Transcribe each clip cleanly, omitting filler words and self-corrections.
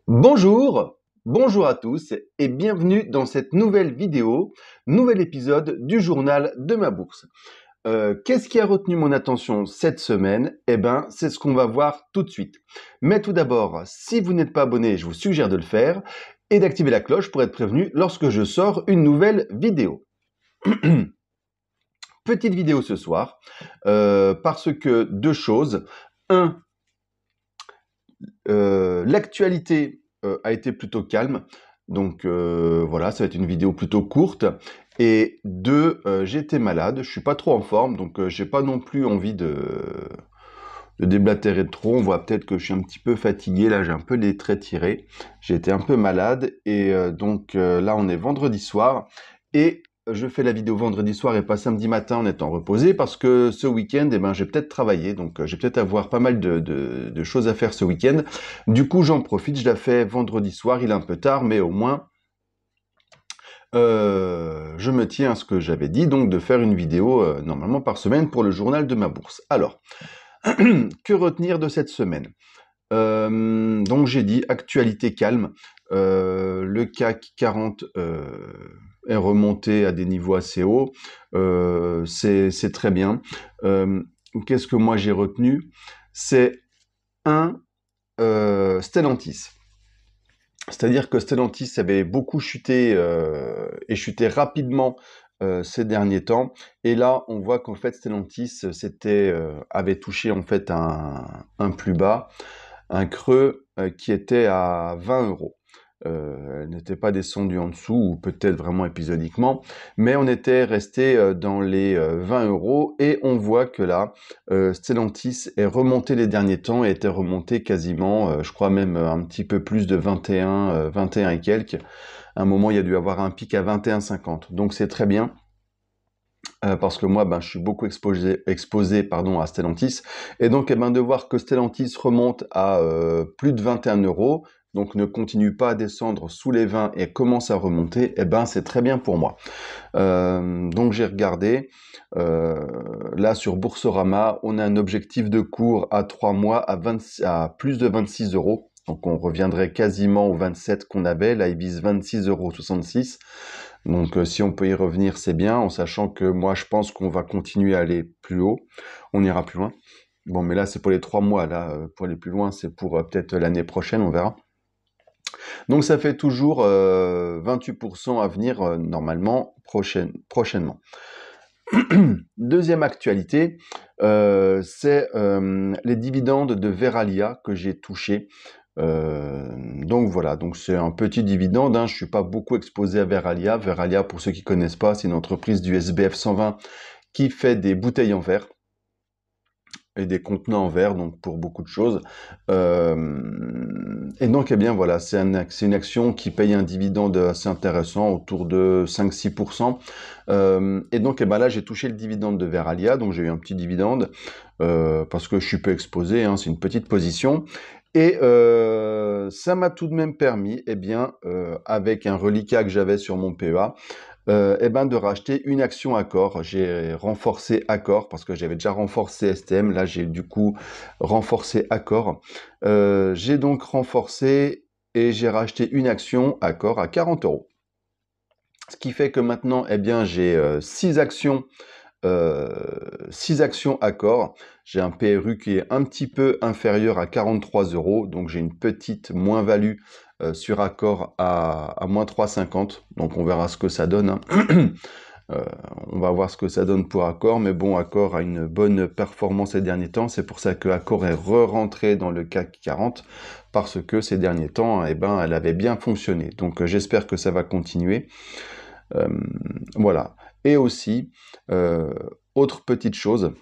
Bonjour, bonjour à tous et bienvenue dans cette nouvelle vidéo, nouvel épisode du journal de ma bourse. Qu'est-ce qui a retenu mon attention cette semaine? Eh ben, c'est ce qu'on va voir tout de suite. Mais tout d'abord, si vous n'êtes pas abonné, je vous suggère de le faire et d'activer la cloche pour être prévenu lorsque je sors une nouvelle vidéo. Petite vidéo ce soir, parce que deux choses. Un, l'actualité a été plutôt calme, donc voilà, ça va être une vidéo plutôt courte. Et deux, j'étais malade, je suis pas trop en forme, donc j'ai pas non plus envie de déblatérer trop. On voit peut-être que je suis un petit peu fatigué, là j'ai un peu les traits tirés. J'ai été un peu malade et donc là on est vendredi soir et je fais la vidéo vendredi soir et pas samedi matin en étant reposé parce que ce week-end, eh ben, j'ai peut-être travaillé, donc je vais peut-être avoir pas mal de choses à faire ce week-end. Du coup, j'en profite, je la fais vendredi soir, il est un peu tard, mais au moins, je me tiens à ce que j'avais dit, donc de faire une vidéo normalement par semaine pour le journal de ma bourse. Alors, que retenir de cette semaine? Donc j'ai dit actualité calme. Le CAC 40 est remonté à des niveaux assez hauts. C'est très bien. Qu'est-ce que moi j'ai retenu? C'est un Stellantis. C'est-à-dire que Stellantis avait beaucoup chuté et chuté rapidement ces derniers temps. Et là, on voit qu'en fait Stellantis avait touché en fait un plus bas, un creux qui était à 20 euros. Elle n'était pas descendue en dessous, ou peut-être vraiment épisodiquement, mais on était resté dans les 20 euros, et on voit que là, Stellantis est remonté les derniers temps, et était remonté quasiment, je crois même un petit peu plus de 21, 21 et quelques. À un moment, il y a dû avoir un pic à 21,50, donc c'est très bien. Parce que moi, je suis beaucoup exposé à Stellantis. Et donc, de voir que Stellantis remonte à plus de 21 euros, donc ne continue pas à descendre sous les 20 et commence à remonter, c'est très bien pour moi. Donc, j'ai regardé. Là, sur Boursorama, on a un objectif de cours à 3 mois à plus de 26 euros. Donc, on reviendrait quasiment aux 27 qu'on avait. Là, il vise 26,66 €. Donc si on peut y revenir, c'est bien, en sachant que moi je pense qu'on va continuer à aller plus haut, on ira plus loin. Bon, mais là c'est pour les 3 mois, là pour aller plus loin c'est pour peut-être l'année prochaine, on verra. Donc ça fait toujours 28% à venir normalement prochainement. Deuxième actualité, c'est les dividendes de Verallia que j'ai touchés. Donc voilà, donc c'est un petit dividende, hein. Je suis pas beaucoup exposé à Verallia. Verallia, pour ceux qui connaissent pas, c'est une entreprise du SBF 120 qui fait des bouteilles en verre et des contenants en verre, donc pour beaucoup de choses. Et donc, voilà, c'est une action qui paye un dividende assez intéressant, autour de 5-6%. Et donc, là, j'ai touché le dividende de Verallia, donc j'ai eu un petit dividende, parce que je suis peu exposé, hein, c'est une petite position. Et ça m'a tout de même permis, avec un reliquat que j'avais sur mon PEA, de racheter une action Accor. J'ai renforcé Accor parce que j'avais déjà renforcé STM. Là, j'ai du coup renforcé Accor. J'ai donc renforcé et j'ai racheté une action Accor à 40 euros. Ce qui fait que maintenant, j'ai 6 actions. 6 actions Accor. J'ai un PRU qui est un petit peu inférieur à 43 euros, donc j'ai une petite moins-value sur Accor à moins 3,50. Donc on verra ce que ça donne, hein. On va voir ce que ça donne pour Accor, mais bon, Accor a une bonne performance ces derniers temps. C'est pour ça que Accor est re-rentré dans le CAC 40, parce que ces derniers temps, elle avait bien fonctionné. Donc j'espère que ça va continuer. Voilà. Et aussi, autre petite chose,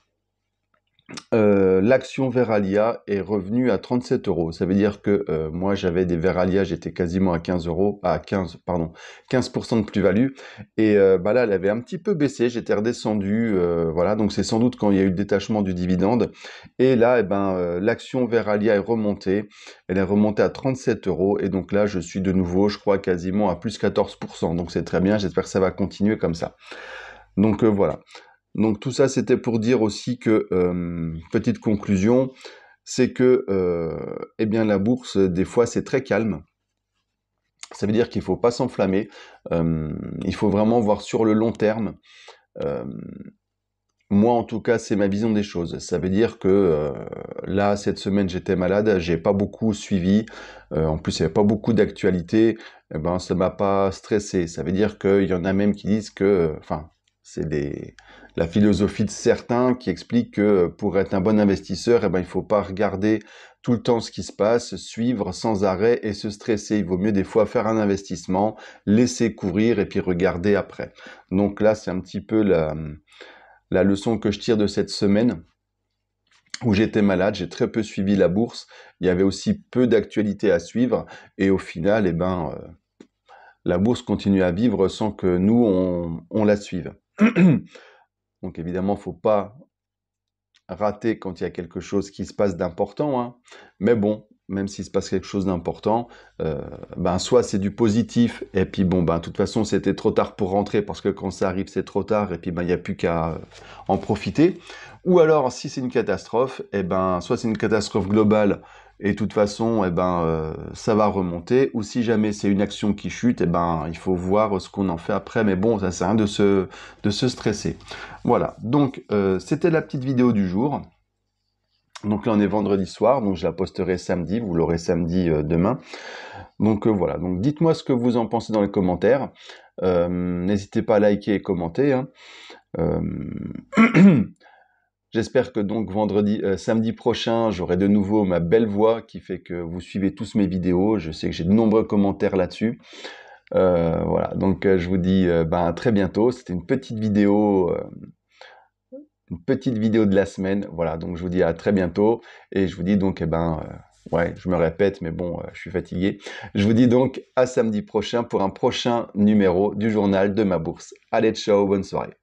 l'action Verallia est revenue à 37 euros. Ça veut dire que moi j'avais des Verallia, j'étais quasiment à 15 euros, à 15, pardon, 15% de plus-value. Et là, elle avait un petit peu baissé, j'étais redescendu, voilà. Donc c'est sans doute quand il y a eu le détachement du dividende. Et là, l'action Verallia est remontée. Elle est remontée à 37 euros. Et donc là, je suis de nouveau, je crois, quasiment à plus 14%. Donc c'est très bien, j'espère que ça va continuer comme ça. Donc voilà. Donc tout ça, c'était pour dire aussi que, petite conclusion, c'est que la bourse, des fois, c'est très calme. Ça veut dire qu'il ne faut pas s'enflammer, il faut vraiment voir sur le long terme. Moi, en tout cas, c'est ma vision des choses. Ça veut dire que là, cette semaine, j'étais malade, j'ai pas beaucoup suivi. En plus, il n'y avait pas beaucoup d'actualité. Eh ben, ça m'a pas stressé. Ça veut dire qu'il y en a même qui disent que, enfin, c'est la philosophie de certains qui expliquent que pour être un bon investisseur, eh ben, il faut pas regarder tout le temps ce qui se passe, suivre sans arrêt et se stresser. Il vaut mieux des fois faire un investissement, laisser courir et puis regarder après. Donc là, c'est un petit peu la leçon que je tire de cette semaine où j'étais malade, j'ai très peu suivi la bourse, il y avait aussi peu d'actualités à suivre, et au final, eh ben, la bourse continue à vivre sans que nous, on la suive. Donc évidemment, faut pas rater quand il y a quelque chose qui se passe d'important, hein. Mais bon, même s'il se passe quelque chose d'important, ben soit c'est du positif, et puis bon, ben de toute façon c'était trop tard pour rentrer, parce que quand ça arrive c'est trop tard, et puis ben il n'y a plus qu'à en profiter. Ou alors si c'est une catastrophe, et ben soit c'est une catastrophe globale, et de toute façon, eh ben, ça va remonter. Ou si jamais c'est une action qui chute, eh ben, il faut voir ce qu'on en fait après. Mais bon, ça sert à rien de se stresser. Voilà, donc c'était la petite vidéo du jour. Donc là, on est vendredi soir, donc je la posterai samedi. Vous l'aurez samedi demain. Donc voilà, donc dites-moi ce que vous en pensez dans les commentaires. N'hésitez pas à liker et commenter, hein. J'espère que donc samedi prochain, j'aurai de nouveau ma belle voix qui fait que vous suivez tous mes vidéos. Je sais que j'ai de nombreux commentaires là-dessus. Voilà, donc je vous dis à très bientôt. C'était une petite vidéo de la semaine. Voilà, donc je vous dis à très bientôt. Et je vous dis donc, ouais, je me répète, mais bon, je suis fatigué. Je vous dis donc à samedi prochain pour un prochain numéro du journal de ma bourse. Allez, ciao, bonne soirée.